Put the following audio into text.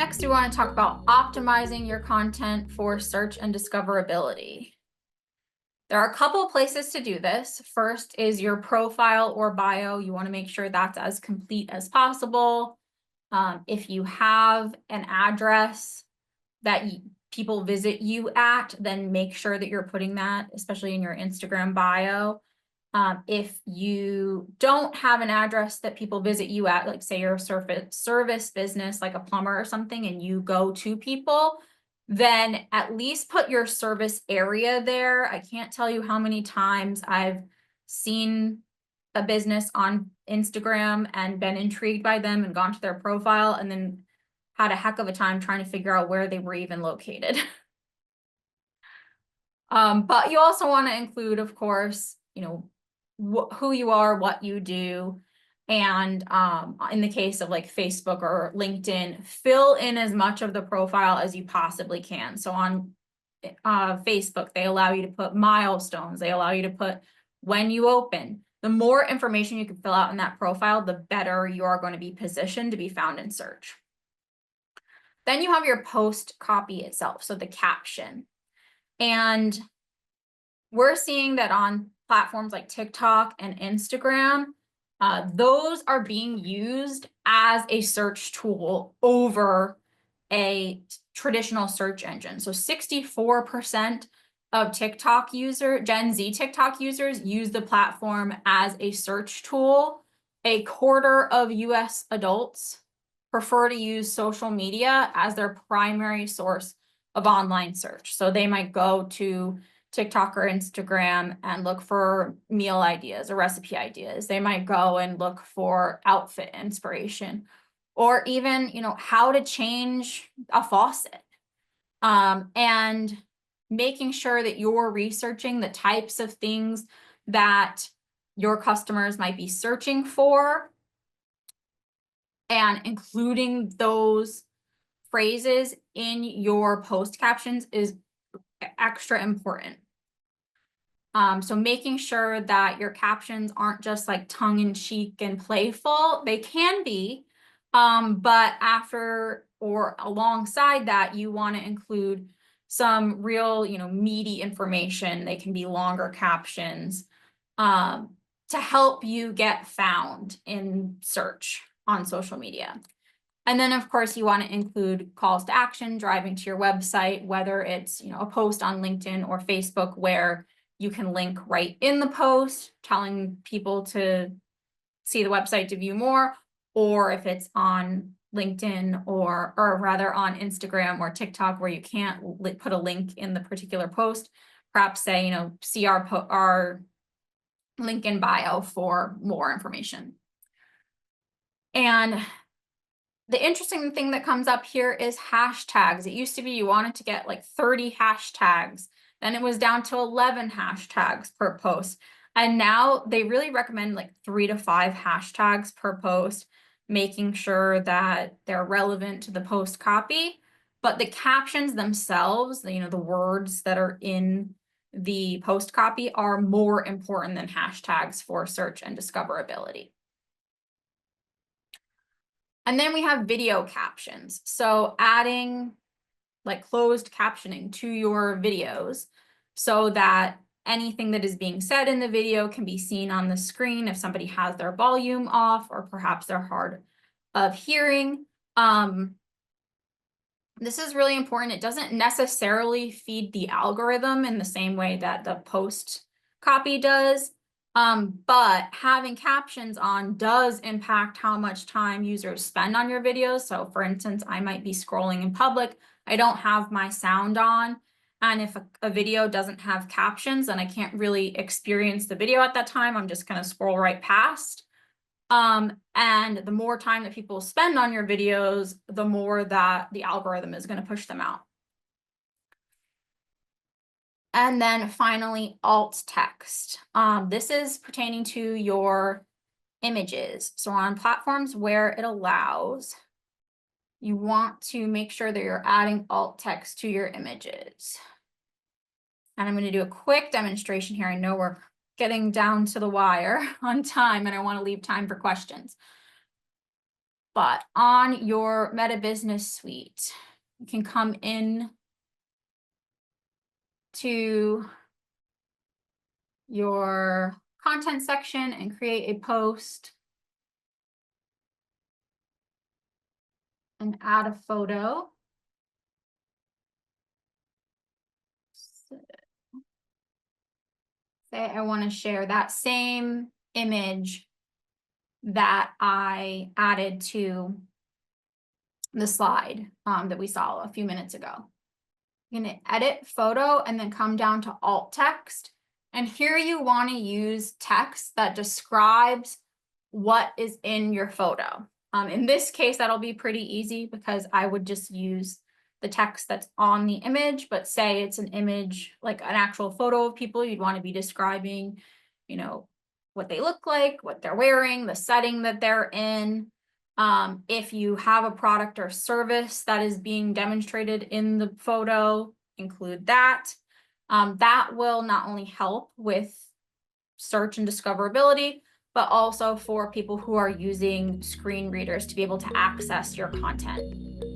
Next, we want to talk about optimizing your content for search and discoverability. There are a couple of places to do this. First is your profile or bio. You want to make sure that's as complete as possible. If you have an address that people visit you at, then make sure that you're putting that, especially in your Instagram bio. If you don't have an address that people visit you at, like say you're a service business, like a plumber or something, and you go to people, then at least put your service area there. I can't tell you how many times I've seen a business on Instagram and been intrigued by them and gone to their profile and then had a heck of a time trying to figure out where they were even located. But you also want to include, of course, who you are, what you do. And in the case of like Facebook or LinkedIn, fill in as much of the profile as you possibly can. So on Facebook, they allow you to put milestones. They allow you to put when you open. The more information you can fill out in that profile, the better you are going to be positioned to be found in search. Then you have your post copy itself, so the caption. And we're seeing that on platforms like TikTok and Instagram, those are being used as a search tool over a traditional search engine. So 64% of Gen Z TikTok users use the platform as a search tool. A quarter of US adults prefer to use social media as their primary source of online search. So they might go to TikTok or Instagram and look for meal ideas or recipe ideas. They might go and look for outfit inspiration or even, how to change a faucet. And making sure that you're researching the types of things that your customers might be searching for and including those phrases in your post captions is extra important. So making sure that your captions aren't just like tongue-in-cheek and playful. They can be, but after or alongside that, you want to include some real, meaty information. They can be longer captions to help you get found in search on social media. And then, of course, you want to include calls to action, driving to your website, whether it's, a post on LinkedIn or Facebook where you can link right in the post, telling people to see the website to view more, or if it's on LinkedIn or rather on Instagram or TikTok where you can't put a link in the particular post, perhaps say, see our link in bio for more information. And the interesting thing that comes up here is hashtags. It used to be you wanted to get like 30 hashtags. Then it was down to 11 hashtags per post. And now they really recommend like 3 to 5 hashtags per post, making sure that they're relevant to the post copy. But the captions themselves, the words that are in the post copy are more important than hashtags for search and discoverability. And then we have video captions. So adding like closed captioning to your videos so that anything that is being said in the video can be seen on the screen if somebody has their volume off or perhaps they're hard of hearing. This is really important. It doesn't necessarily feed the algorithm in the same way that the post copy does. But having captions on does impact how much time users spend on your videos. So for instance, I might be scrolling in public. I don't have my sound on. And if a video doesn't have captions, then I can't really experience the video at that time. I'm just going to scroll right past. And the more time that people spend on your videos, the more that the algorithm is going to push them out. And then finally, alt text. This is pertaining to your images. So on platforms where it allows, you want to make sure that you're adding alt text to your images. And I'm going to do a quick demonstration here. I know we're getting down to the wire on time and I want to leave time for questions. But on your Meta Business Suite, you can come in to your content section and create a post and add a photo. Say I want to share that same image that I added to the slide that we saw a few minutes ago. You're going to edit photo and then come down to alt text. And here you want to use text that describes what is in your photo. In this case, that'll be pretty easy because I would just use the text that's on the image, but say it's an image, like an actual photo of people, you'd want to be describing, you know, what they look like, what they're wearing, the setting that they're in. If you have a product or service that is being demonstrated in the photo, include that. That will not only help with search and discoverability, but also for people who are using screen readers to be able to access your content.